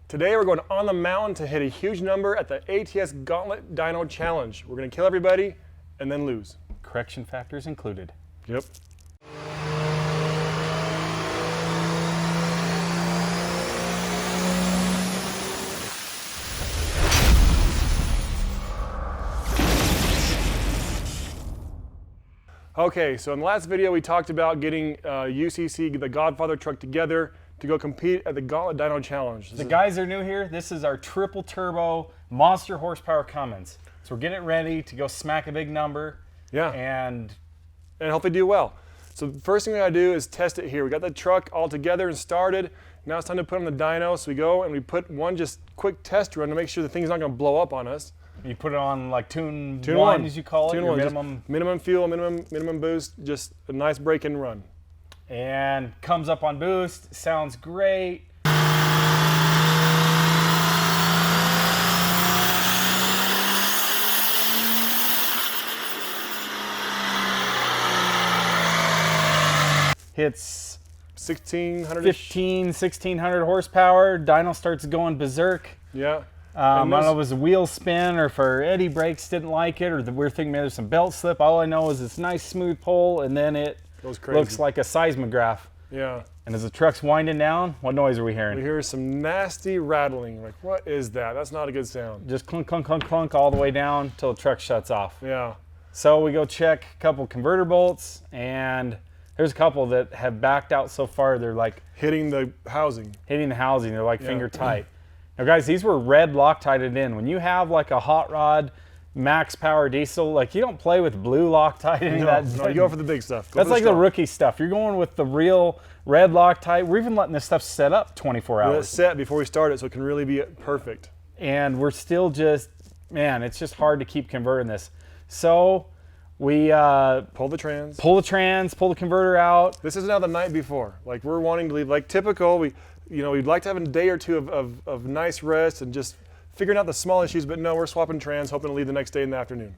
Today we're going on the mountain to hit a huge number at the ATS Gauntlet Dyno Challenge. We're going to kill everybody and then lose. Correction factors included. Yep. Okay, so in the last video we talked about getting UCC, the Godfather truck together to go compete at the Gauntlet Dyno Challenge. The guys are new here. This is our triple turbo monster horsepower Cummins. So we're getting it ready to go smack a big number. Yeah. And hopefully do well. So the first thing we gotta do is test it here. We got the truck all together and started. Now it's time to put on the dyno. So we go and we put one just quick test run to make sure the thing's not gonna blow up on us. You put it on like tune one, as you call it, Tune your one. Minimum fuel, minimum boost, just a nice break-in run. And comes up on boost, sounds great. Hits 1600 horsepower. Dyno starts going berserk. Yeah. I don't know if it was a wheel spin or if our eddy brakes didn't like it or we're thinking maybe there's some belt slip. All I know is it's nice smooth pull and then it looks like a seismograph. Yeah. And as the truck's winding down, what noise are we hearing? We hear some nasty rattling. Like, what is that? That's not a good sound. Just clunk, clunk, clunk, clunk all the way down till the truck shuts off. Yeah. So we go check a couple converter bolts and there's a couple that have backed out so far. They're like hitting the housing. They're like finger tight. Now guys, these were red Loctited in. When you have like a hot rod max power diesel, like you don't play with blue Loctite. No, you go for the big stuff. That's like the rookie stuff. You're going with the real red Loctite. We're even letting this stuff set up 24 hours. Let it set before we start it so it can really be perfect. And we're still just, man, it's just hard to keep converting this. So we pull the trans, pull the converter out. This is now the night before. Like we're wanting to leave, like typical, we'd like to have a day or two of nice rest and just figuring out the small issues, but no, we're swapping trans, hoping to leave the next day in the afternoon.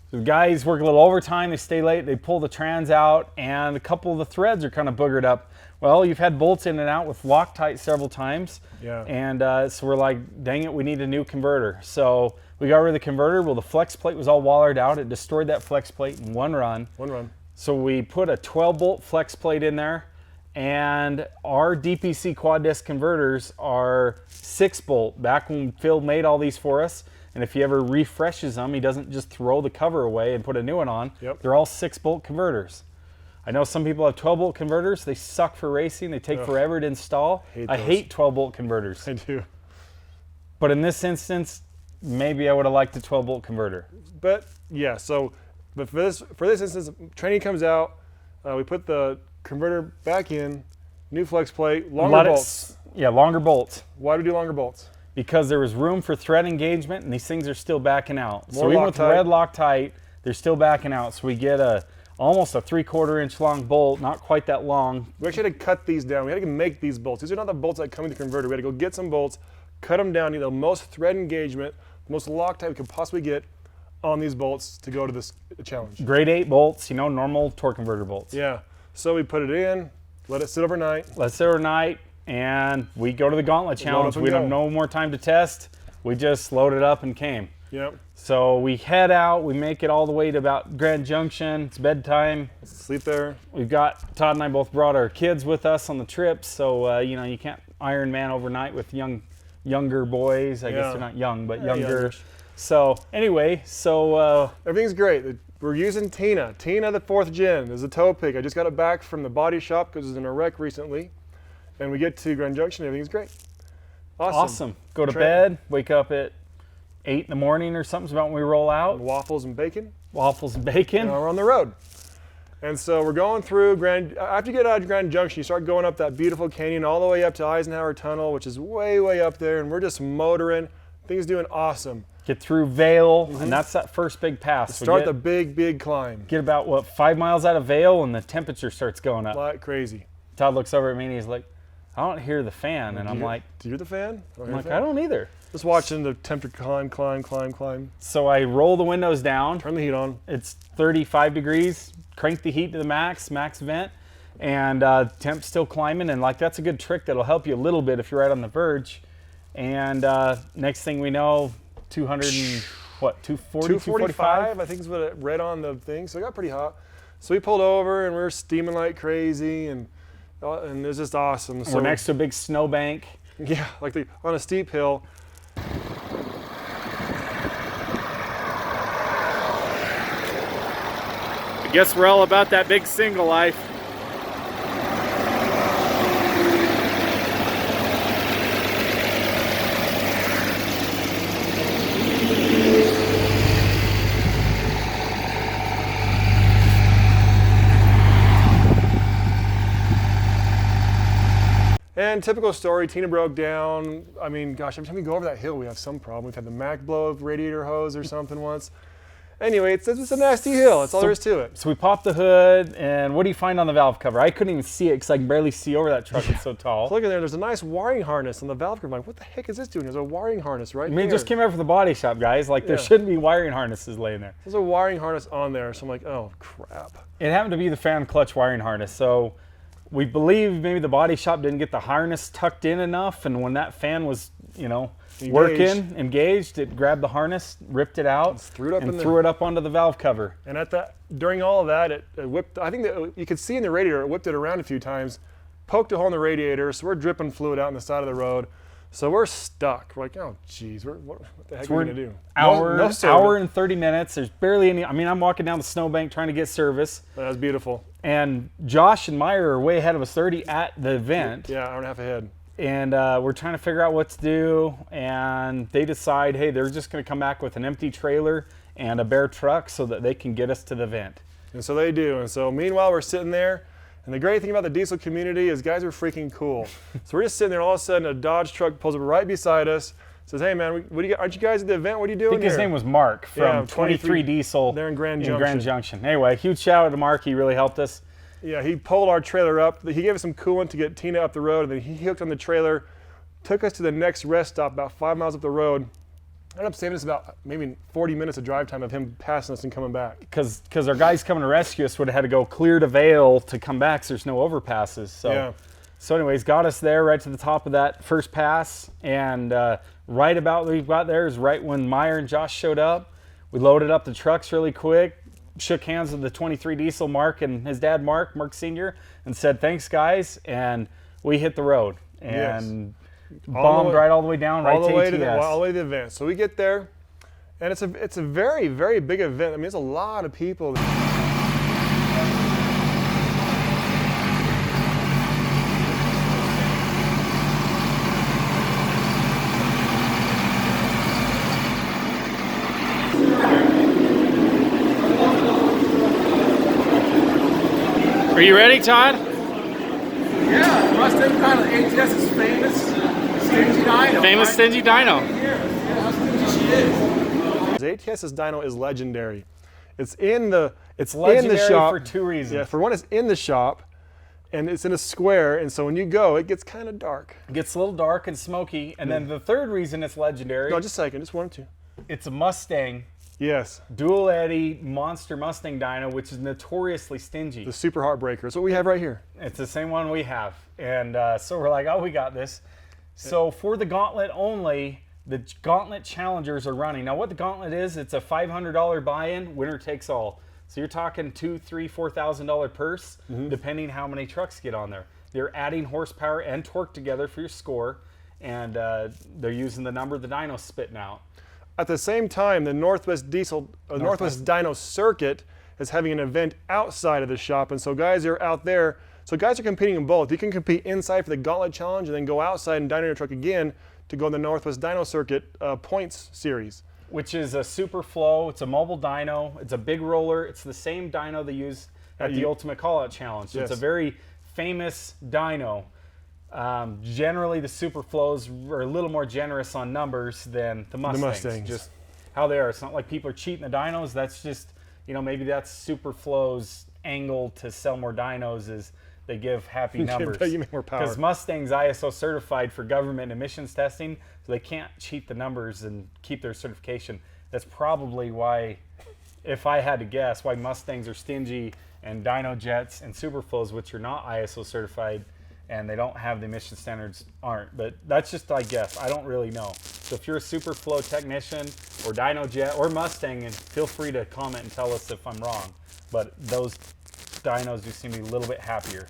So the guys work a little overtime, they stay late, they pull the trans out, and a couple of the threads are kind of boogered up. Well, you've had bolts in and out with Loctite several times. Yeah. And so we're like, dang it, we need a new converter. So we got rid of the converter. Well, the flex plate was all wallered out. It destroyed that flex plate in one run. So we put a 12-bolt flex plate in there. And our DPC quad disc converters are 6-bolt. Back when Phil made all these for us, and if he ever refreshes them, he doesn't just throw the cover away and put a new one on. Yep. They're all 6-bolt converters. I know some people have 12-bolt converters. They suck for racing. They take forever to install. I hate 12-bolt converters. I do. But in this instance, maybe I would have liked the 12-bolt converter. But yeah, but for this instance, training comes out. We put the converter back in, new flex plate, longer bolts. Yeah, longer bolts. Why do we do longer bolts? Because there was room for thread engagement and these things are still backing out. More so even with Loctite. red Loctite, they're still backing out. So we get almost a 3/4 inch long bolt, not quite that long. We actually had to cut these down. We had to make these bolts. These are not the bolts that come in the converter. We had to go get some bolts, cut them down, need the most thread engagement, the most Loctite we could possibly get on these bolts to go to this challenge. Grade 8 bolts, normal torque converter bolts. Yeah. So we put it in, let it sit overnight. Let it sit overnight, and we go to the Gauntlet Challenge. We have no more time to test. We just loaded up and came. Yep. So we head out, we make it all the way to about Grand Junction. It's bedtime. Sleep there. We've got, Todd and I both brought our kids with us on the trip, so you can't Iron Man overnight with younger boys. I guess they're not young, but younger. So anyway, everything's great. We're using Tina the 4th gen is a tow pick. I just got it back from the body shop because it was in a wreck recently. And we get to Grand Junction, everything's great. Awesome. Go to bed, wake up at 8 in the morning or something's about when we roll out. Waffles and bacon. Waffles and bacon. We're on the road. And so we're going through after you get out of Grand Junction, you start going up that beautiful canyon all the way up to Eisenhower Tunnel, which is way, way up there. And we're just motoring. Things doing awesome. Get through Vale, and that's that first big pass. Start the big climb. Get about, 5 miles out of Vale, and the temperature starts going up. Like crazy. Todd looks over at me, and he's like, I don't hear the fan. And I'm like, do you hear the fan? I don't either. Just watching the temperature climb. So I roll the windows down. Turn the heat on. It's 35 degrees. Crank the heat to the max vent. And temp's still climbing. And that's a good trick that'll help you a little bit if you're right on the verge. And next thing we know, 245, I think is what it read on the thing. So it got pretty hot. So we pulled over and we were steaming like crazy, and it was just awesome. So we're next to a big snowbank. Yeah, like on a steep hill. I guess we're all about that big single life. And typical story, Tina broke down. I mean, gosh, every time we go over that hill, we have some problem. We've had the Mac blow up radiator hose or something once. Anyway, it's a nasty hill. That's all there is to it. So we popped the hood, and what do you find on the valve cover? I couldn't even see it because I can barely see over that truck. It's so tall. So look at there. There's a nice wiring harness on the valve cover. I'm like, what the heck is this doing? There's a wiring harness right there. I mean, it just came out from the body shop, guys. Like, there shouldn't be wiring harnesses laying there. There's a wiring harness on there. So I'm like, oh, crap. It happened to be the fan clutch wiring harness. So we believe maybe the body shop didn't get the harness tucked in enough, and when that fan was, you know, engaged, it grabbed the harness, ripped it out, threw it up onto the valve cover. And during all of that, it whipped. I think that you could see in the radiator, it whipped it around a few times, poked a hole in the radiator, so we're dripping fluid out on the side of the road. So we're stuck. We're like, oh, geez, what the heck are we gonna do? Hour and 30 minutes. There's barely any. I mean, I'm walking down the snowbank trying to get service. That was beautiful. And Josh and Meyer are way ahead of us, 30 at the event. Yeah, hour and a half ahead. And we're trying to figure out what to do. And they decide, hey, they're just going to come back with an empty trailer and a bare truck so that they can get us to the event. And so they do. And so meanwhile, we're sitting there. And the great thing about the diesel community is guys are freaking cool. So we're just sitting there, and all of a sudden a Dodge truck pulls up right beside us, says, hey man, aren't you guys at the event? What are you doing here? I think his name was Mark from 23 Diesel. They're in Grand Junction. Anyway, huge shout out to Mark. He really helped us. Yeah, he pulled our trailer up. He gave us some coolant to get Tina up the road, and then he hooked on the trailer, took us to the next rest stop about 5 miles up the road. Ended up saving us about maybe 40 minutes of drive time of him passing us and coming back. Because our guys coming to rescue us would have had to go clear to Vale to come back, so there's no overpasses. So anyways, got us there right to the top of that first pass, and right about we got there is right when Meyer and Josh showed up. We loaded up the trucks really quick, shook hands with the 23 Diesel Mark and his dad Mark Sr., and said thanks guys, and we hit the road and bombed right all the way down right to ATS. All the way to the event. So we get there, and it's a very, very big event. I mean, there's a lot of people. Are you ready, Todd? Yeah, Mustang Dyno. ATS is famous stingy dyno. Famous stingy dyno. Yeah, how stingy she is. ATS's dyno is legendary. It's in the shop for 2 reasons. Yeah, for one, it's in the shop, and it's in a square, and so when you go, it gets kind of dark. It gets a little dark and smoky, and then the third reason it's legendary. No, just a second, just one or two. It's a Mustang. Yes. Dual eddy monster Mustang dyno, which is notoriously stingy. The Super Heartbreaker. That's what we have right here. It's the same one we have. And so we're like, oh, we got this. So for the Gauntlet only, the Gauntlet Challengers are running. Now what the Gauntlet is, it's a $500 buy-in, winner takes all. So you're talking $2,000, $3,000, $4,000 purse, depending how many trucks get on there. They're adding horsepower and torque together for your score, and they're using the number the dyno's spitting out. At the same time, the Northwest Dyno Circuit is having an event outside of the shop, and so guys are out there. So guys are competing in both. You can compete inside for the Gauntlet Challenge and then go outside and dyno your truck again to go in the Northwest Dyno Circuit points series. Which is a super flow. It's a mobile dyno. It's a big roller. It's the same dyno they use at the Ultimate Callout Challenge. Yes. It's a very famous dyno. Generally, the super flows are a little more generous on numbers than the Mustangs. Just how they are. It's not like people are cheating the dynos. That's just, you know, maybe that's super flow's angle to sell more dynos is they give happy numbers. You make more power. Because Mustang's ISO certified for government emissions testing, so they can't cheat the numbers and keep their certification. That's probably why, if I had to guess, why Mustangs are stingy and dyno jets and super flows, which are not ISO certified, and they don't have the emission standards aren't. But that's just, I guess. I don't really know. So if you're a super flow technician or dyno jet or Mustang, and feel free to comment and tell us if I'm wrong. But those dynos do seem to be a little bit happier.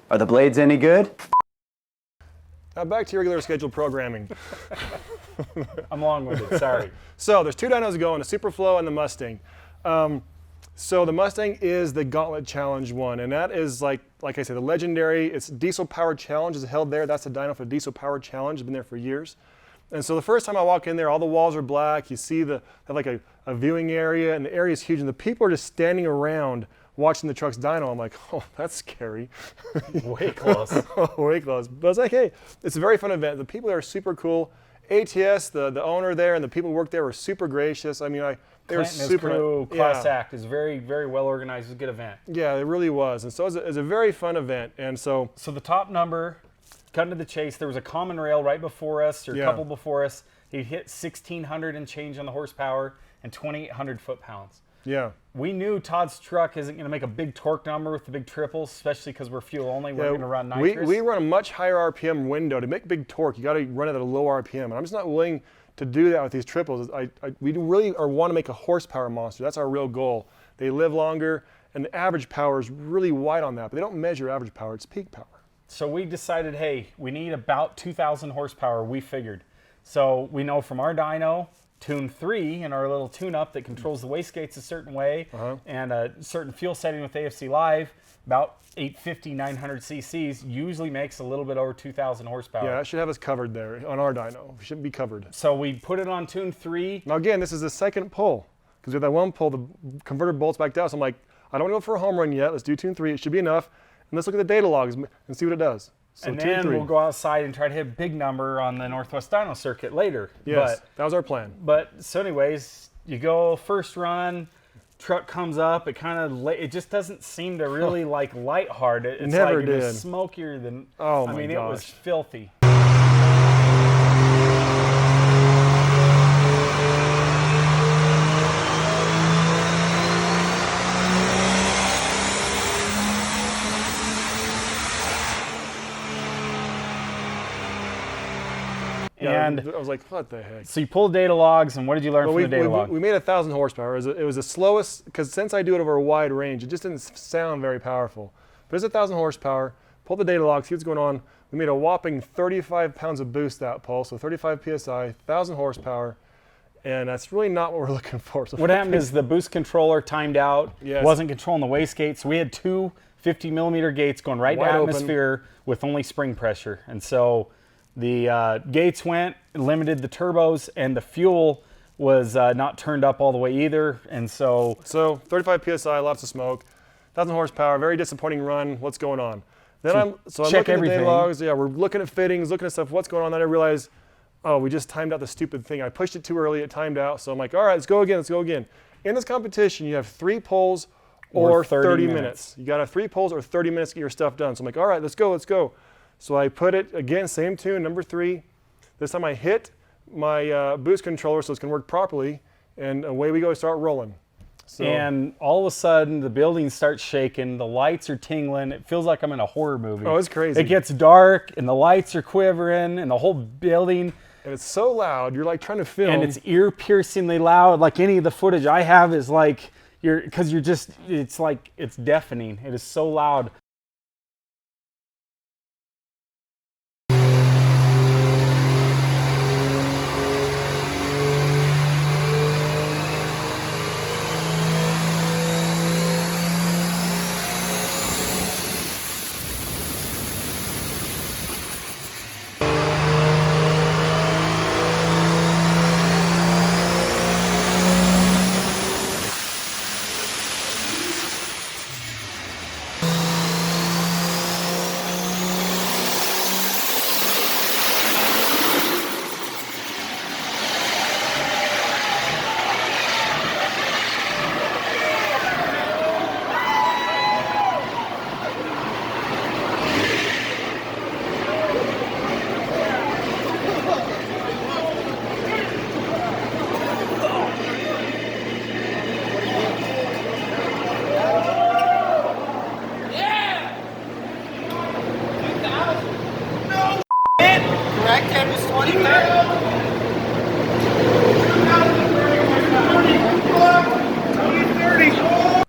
Are the blades any good? Now back to your regular scheduled programming. I'm long-winded, sorry. So there's two dynos going, the Superflow and the Mustang. So the Mustang is the Gauntlet Challenge one, and that is like I said, the legendary, it's Diesel Power Challenge is held there. That's the dyno for Diesel Power Challenge, it's been there for years. And so the first time I walk in there, all the walls are black. You see they have like a viewing area, and the area is huge, and the people are just standing around watching the truck's dyno. I'm like, oh, that's scary. Way close. Way close. But I was like, hey, it's a very fun event. The people there are super cool. ATS, the owner there, and the people who work there were super gracious. I mean, they were super. Crew, Class Act is very, very well organized. It was a good event. Yeah, it really was. And so it was a very fun event. And so the top number, cutting to the chase, there was a common rail right before us, or a couple before us. He hit 1,600 and change on the horsepower and 2,800 foot-pounds. Yeah. We knew Todd's truck isn't going to make a big torque number with the big triples, especially because we're fuel only. We're going to run nitrous. We run a much higher RPM window. To make big torque, you got to run it at a low RPM. And I'm just not willing to do that with these triples. We really want to make a horsepower monster. That's our real goal. They live longer, and the average power is really wide on that. But they don't measure average power. It's peak power. So we decided, hey, we need about 2,000 horsepower, we figured. So we know from our dyno, Tune 3 and our little tune-up that controls the wastegates a certain way and a certain fuel setting with AFC Live, about 850, 900 cc's usually makes a little bit over 2,000 horsepower. Yeah, that should have us covered there on our dyno. We should be covered. So we put it on Tune 3. Now again, this is the second pull, because with that one pull, the converter bolts back down. So I'm like, I don't want to go for a home run yet. Let's do Tune 3. It should be enough. And let's look at the data logs and see what it does. So and then we'll go outside and try to hit a big number on the Northwest Dyno circuit later. Yes, that was our plan. But so anyways, you go first run, truck comes up, it just doesn't seem to really like light hard. It's Never like did. It was smokier than, oh my I mean, gosh. It was filthy. And I was like, what the heck? So you pulled data logs, and what did you learn from the data log? We made 1,000 horsepower. It was the slowest, because since I do it over a wide range, it just didn't sound very powerful. But it's 1,000 horsepower. Pull the data log, see what's going on. We made a whopping 35 pounds of boost that pulse, so 35 PSI, 1,000 horsepower, and that's really not what we're looking for. So what happened is the boost controller timed out, wasn't controlling the wastegate, so we had two 50-millimeter gates going right to atmosphere with only spring pressure. And so the gates went, limited the turbos, and the fuel was not turned up all the way either. And so 35 PSI, lots of smoke, 1,000 horsepower, very disappointing run. What's going on? Then I'm looking at the data logs. Yeah, we're looking at fittings, looking at stuff. What's going on? Then I realized, oh, we just timed out the stupid thing. I pushed it too early. It timed out. So I'm like, all right, let's go again. Let's go again. In this competition, you have 3 pulls or 30 minutes. You got to have 3 pulls or 30 minutes to get your stuff done. So I'm like, all right, let's go, let's go. So I put it again, same tune, number 3. This time I hit my boost controller so it's going to work properly, and away we go, start rolling. So, and all of a sudden, the building starts shaking, the lights are tingling, it feels like I'm in a horror movie. Oh, it's crazy. It gets dark, and the lights are quivering, and the whole building. And it's so loud, you're like trying to film. And it's ear-piercingly loud, like any of the footage I have is like, it's like, it's deafening. It is so loud.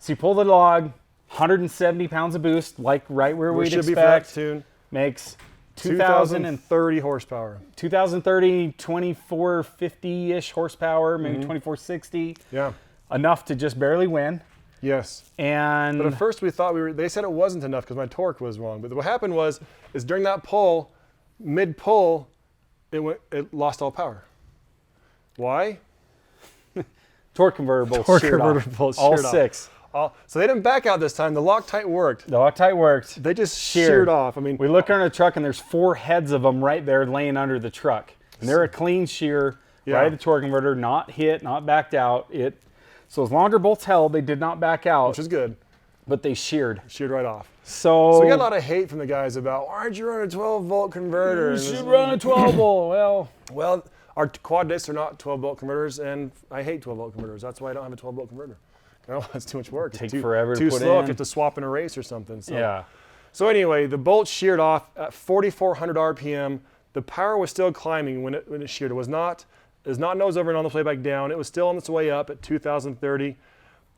So you pull the log, 170 pounds of boost, like right where we'd should be for that expect. tune. Makes 2030 horsepower. 2030, 2450-ish horsepower, maybe 2460. Yeah. Enough to just barely win. Yes. And But at first we thought they said it wasn't enough because my torque was wrong. But what happened is during that pull, mid-pull, it lost all power. Why? torque converter bolts Torque sheared converter off. bolts All sheared off. 6. So they didn't back out this time. The Loctite worked. The Loctite worked. They just sheared off. I mean, we look under the truck and there's 4 heads of them right there laying under the truck. And they're a clean shear, right at the torque converter, not hit, not backed out. So as longer bolts held, they did not back out. which is good. But they sheared. Sheared right off. So we got a lot of hate from the guys about, why aren't you running a 12-volt converter? You should run a 12-volt. Well, our quad discs are not 12-volt converters, and I hate 12-volt converters. That's why I don't have a 12-volt converter. No, it's too much work. Take forever to too put slow in. if you have to swap in a race or something. So. Yeah. So anyway, the bolt sheared off at 4,400 RPM. The power was still climbing when it sheared. It was not nose over and on the way back down. It was still on its way up at 2,030,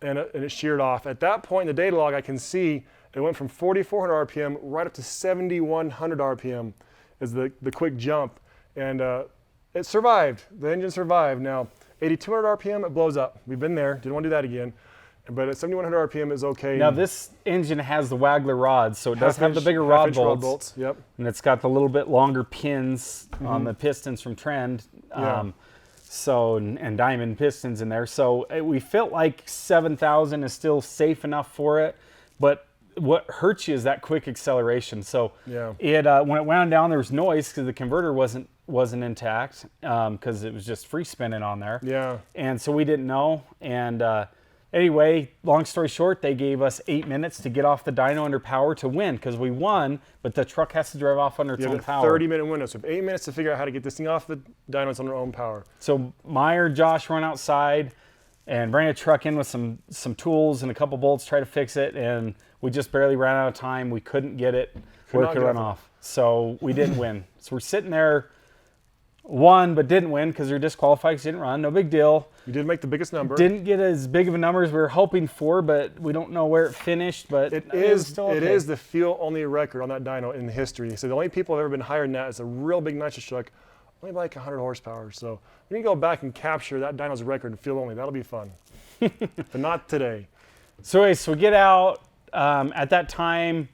and it sheared off. At that point in the data log, I can see it went from 4,400 RPM right up to 7,100 RPM is the quick jump. And it survived. The engine survived. Now, 8,200 RPM, it blows up. We've been there. Didn't want to do that again. But at 7,100 RPM is okay. Now this engine has the Waggler rods, so it does have the bigger rod bolts. Yep. And it's got the little bit longer pins on the pistons from Trend. Yeah. And diamond pistons in there. So we felt like 7,000 is still safe enough for it. But what hurts you is that quick acceleration. So it when it wound down, there was noise because the converter wasn't intact because it was just free spinning on there. Yeah. And so we didn't know. And anyway, long story short, they gave us 8 minutes to get off the dyno under power to win because we won, but the truck has to drive off under its own power. 30-minute window. So 8 minutes to figure out how to get this thing off the dynos on their own power. So Meyer, Josh run outside and bring a truck in with some tools and a couple bolts, try to fix it, and we just barely ran out of time. We couldn't get it where it could run off. So we didn't win. So we're sitting there, won but didn't win because they're disqualified because didn't run. No big deal. You did make the biggest number. Didn't get as big of a number as we were hoping for, but we don't know where it finished. But it was still okay. It is the fuel-only record on that dyno in history. So the only people who have ever been higher than that is a real big nitrous truck, only by like 100 horsepower. So we need to go back and capture that dyno's record in fuel-only. That'll be fun. But not today. So anyway, so we get out. At that time,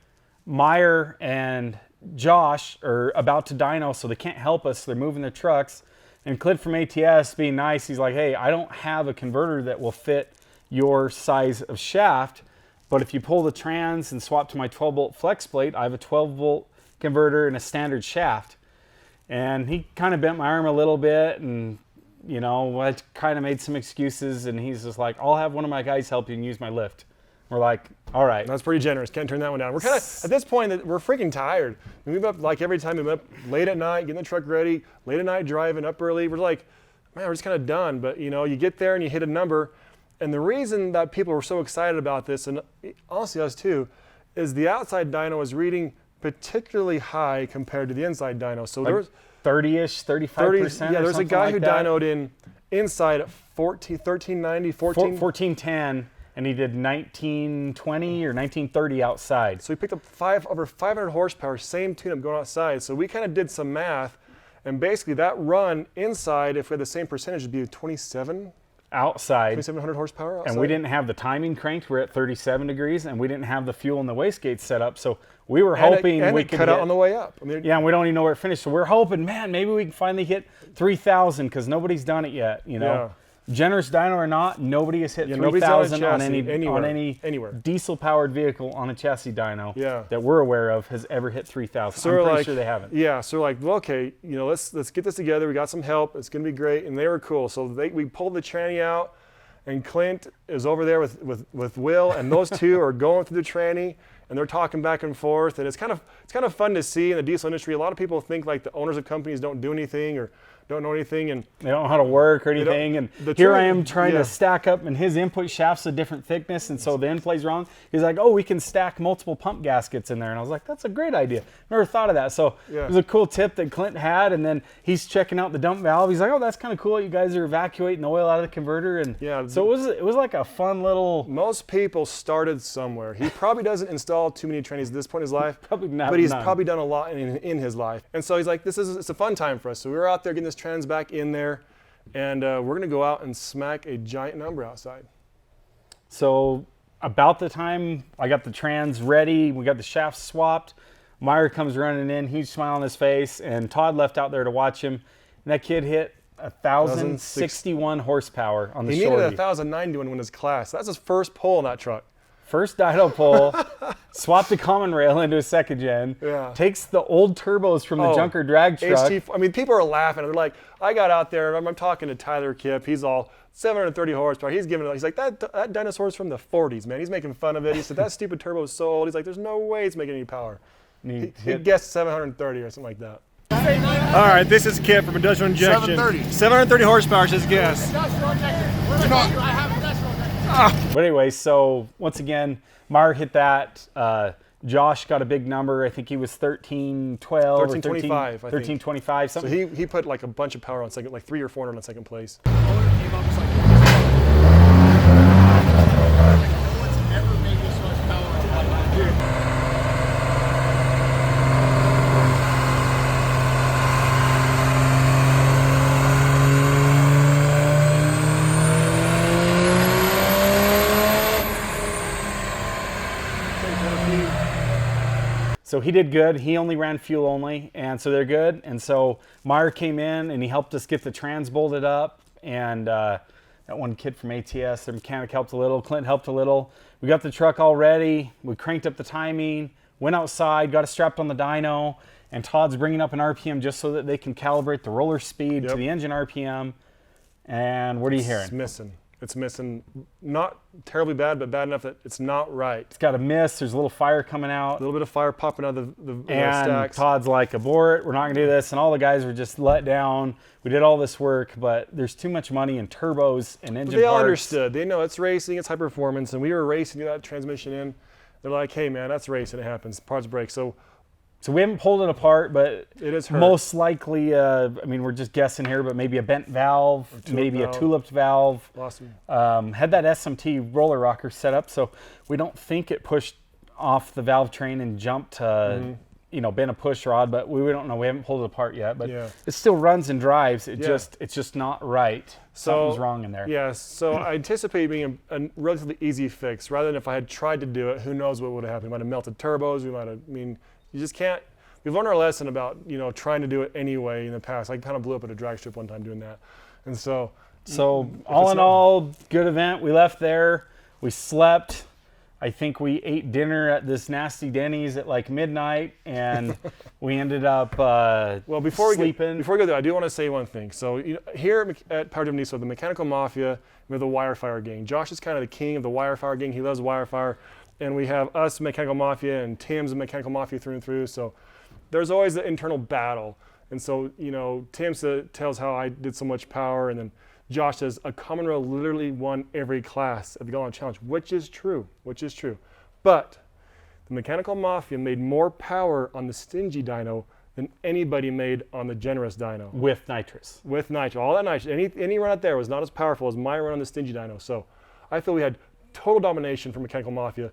Meyer and Josh are about to dyno, so they can't help us. So they're moving their trucks. And Clint from ATS, being nice, he's like, hey, I don't have a converter that will fit your size of shaft, but if you pull the trans and swap to my 12-volt flex plate, I have a 12-volt converter and a standard shaft. And he kind of bent my arm a little bit, and I kind of made some excuses, and he's just like, I'll have one of my guys help you and use my lift. We're like, all right. That's pretty generous. Can't turn that one down. We're kind of, at this point, we're freaking tired. We move up, like every time we move up late at night, getting the truck ready, late at night driving, up early. We're like, man, we're just kind of done. But, you get there and you hit a number. And the reason that people were so excited about this, and honestly us too, is the outside dyno was reading particularly high compared to the inside dyno. So there was 30-ish, 35%. Yeah, there's a guy like who that. Dynoed in inside at 1390, 1410. And he did 1920 or 1930 outside. So he picked up over 500 horsepower, same tune-up going outside. So we kind of did some math, and basically that run inside, if we had the same percentage, would be 27 outside. 2,700 horsepower outside. And we didn't have the timing cranked. We're at 37 degrees, and we didn't have the fuel and the wastegate set up. So we were hoping we could cut out on the way up. I mean, yeah, and we don't even know where it finished. So we're hoping, man, maybe we can finally hit 3,000 because nobody's done it yet. Yeah. Generous dyno or not, nobody has hit 3,000 on any diesel-powered vehicle on a chassis dyno that we're aware of has ever hit 3,000. So I'm pretty sure they haven't. Yeah, so we're like, well, okay, let's get this together. We got some help. It's going to be great, and they were cool. So we pulled the tranny out, and Clint is over there with Will, and those two are going through the tranny, and they're talking back and forth, and it's kind of fun to see in the diesel industry. A lot of people think like the owners of companies don't do anything or don't know anything, and they don't know how to work or anything. And here I am trying to stack up, and his input shaft's a different thickness, and so the end play's wrong. He's like, oh, we can stack multiple pump gaskets in there. And I was like, that's a great idea. Never thought of that. So it was a cool tip that Clint had, and then he's checking out the dump valve. He's like, oh, that's kind of cool. You guys are evacuating the oil out of the converter. And so it was like a fun little... Most people started somewhere. He probably doesn't install too many trannies at this point in his life. Probably not. But he's probably done a lot in his life. And so he's like, it's a fun time for us. So we were out there getting this trans back in there, and we're going to go out and smack a giant number outside. So about the time I got the trans ready, we got the shafts swapped, Meyer comes running in, huge smile on his face, and Todd left out there to watch him. And that kid hit 1,061 horsepower on the shorty. He needed 1,090 to win his class. That's his first pull in that truck. First dyno pull, swapped the common rail into a second gen, takes the old turbos from the junker drag truck. I mean, people are laughing. They're like, I got out there, I'm talking to Tyler Kipp. He's all 730 horsepower. He's giving it, he's like, that dinosaur's from the 40s, man. He's making fun of it. He said, that stupid turbo is so old. He's like, there's no way it's making any power. He guessed 730 or something like that. All right, this is Kipp from Industrial Injection. 730 horsepower is his guess. But anyway, so once again, Meyer hit that. Josh got a big number. I think he was 1312 or 1325. 1325. So he put like a bunch of power on second, like 300 or 400 on second place. So he did good. He only ran fuel only, and so they're good. And so Meyer came in and he helped us get the trans bolted up. And that one kid from ATS, their mechanic, helped a little. Clint helped a little. We got the truck all ready. We cranked up the timing, went outside, got it strapped on the dyno, and Todd's bringing up an RPM just so that they can calibrate the roller speed to the engine RPM. And what are you hearing? It's missing. It's missing, not terribly bad, but bad enough that it's not right. It's got a miss. There's a little fire coming out. A little bit of fire popping out of the and stacks. Todd's like, abort, we're not going to do this. And all the guys were just let down. We did all this work, but there's too much money in turbos and engine parts. They all understood. They know it's racing, it's high performance, and we were racing to get that transmission in. They're like, hey, man, that's racing. It happens. Parts break. So we haven't pulled it apart, but it is hurt. Most likely, I mean, we're just guessing here, but maybe a bent valve, maybe a tulipped valve. Awesome. Had that SMT roller rocker set up, so we don't think it pushed off the valve train and jumped to, bent a push rod, but we don't know. We haven't pulled it apart yet, but it still runs and drives. It's just not right. Something's wrong in there. Yeah, so I anticipate being a relatively easy fix. Rather than if I had tried to do it, who knows what would have happened. We might have melted turbos. You just can't. We've learned our lesson about trying to do it anyway in the past. I kind of blew up at a drag strip one time doing that, and so all in all, good event. We left there. We slept. I think we ate dinner at this nasty Denny's at like midnight, and we ended up sleeping. Before we go there, I do want to say one thing. So here at Power Driven Diesel, the Mechanical Mafia, we have the Wirefire gang. Josh is kind of the king of the Wirefire gang. He loves Wirefire. And we have us, Mechanical Mafia, and Tim's Mechanical Mafia through and through. So there's always the internal battle. And so, Tim tells how I did so much power, and then Josh says a common rail literally won every class at the Gauntlet Challenge, which is true. But the Mechanical Mafia made more power on the stingy dyno than anybody made on the generous dyno. With nitrous. All that nitrous. Any run out there was not as powerful as my run on the stingy dyno. So I feel we had total domination from Mechanical Mafia.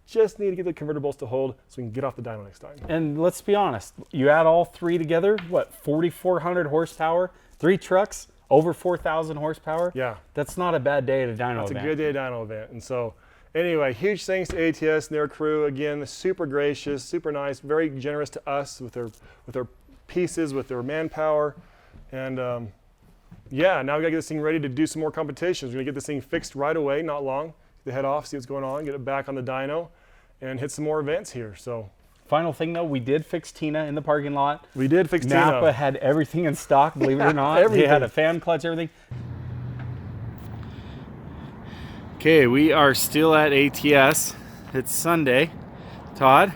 Just need to get the converter bolts to hold so we can get off the dyno next time. And let's be honest, you add all three together, 4,400 horsepower, 3 trucks, over 4,000 horsepower? Yeah. That's not a bad day at a dyno event. That's a good day at a dyno event. And so, anyway, huge thanks to ATS and their crew. Again, super gracious, super nice, very generous to us with their pieces, with their manpower. And now we got to get this thing ready to do some more competitions. We're going to get this thing fixed right away, not long. To head off, see what's going on, get it back on the dyno, and hit some more events here. So, final thing though, we did fix Tina in the parking lot. We did fix Tina. Napa had everything in stock, believe it or not. They had a fan clutch, everything. Okay, we are still at ATS. It's Sunday. Todd?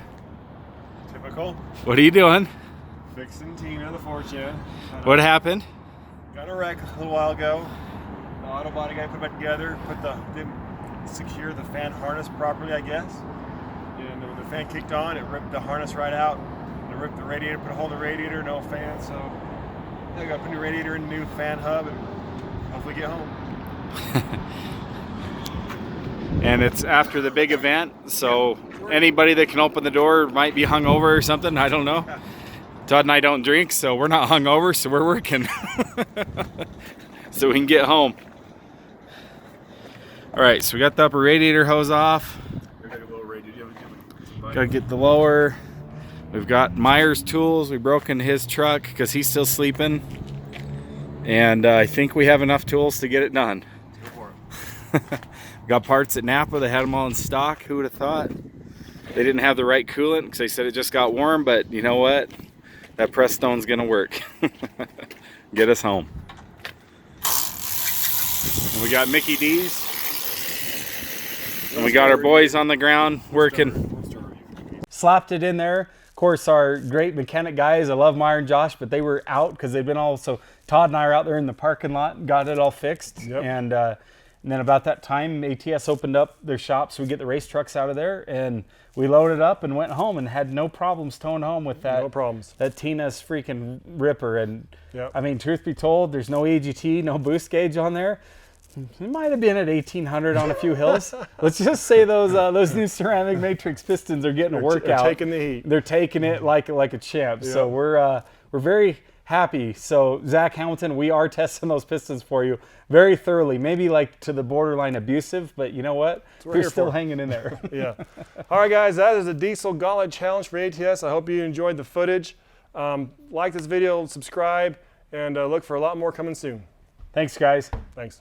Typical. What are you doing? Fixing Tina, the Fortune. What happened? a wreck a little while ago. The auto body guy put it back together, didn't secure the fan harness properly, I guess. And when the fan kicked on, it ripped the harness right out. And it ripped the radiator, put a hole in the radiator, no fan. So I got to put a new radiator in, a new fan hub, and hopefully get home. And it's after the big event, so anybody that can open the door might be hungover or something. I don't know. Todd and I don't drink, so we're not hungover, so we're working. So we can get home. All right, so we got the upper radiator hose off. Gotta get the lower. We've got Meyer's tools. We broke into his truck because he's still sleeping. And I think we have enough tools to get it done. Got parts at Napa. They had them all in stock. Who would have thought? They didn't have the right coolant because they said it just got warm, but you know what? That press stone's gonna work. Get us home. And we got Mickey D's. And we got our boys on the ground working. Slapped it in there. Of course, our great mechanic guys, I love Meyer and Josh, but they were out because they've been so Todd and I are out there in the parking lot and got it all fixed. Yep. And then about that time, ATS opened up their shop, so we get the race trucks out of there, and we loaded up and went home and had no problems towing home with that. No problems. That Tina's freaking ripper. And yep. I mean, truth be told, there's no AGT, no boost gauge on there. It might have been at 1800 on a few hills. Let's just say those new ceramic matrix pistons are getting a workout. They're taking the heat. They're taking it like a champ. Yep. So we're very happy. So Zach Hamilton, we are testing those pistons for you very thoroughly. Maybe like to the borderline abusive, but you know what? We're still hanging in there. Yeah. All right, guys, that is a Diesel Gauntlet Challenge for ATS. I hope you enjoyed the footage. Like this video, subscribe, and look for a lot more coming soon. Thanks, guys. Thanks.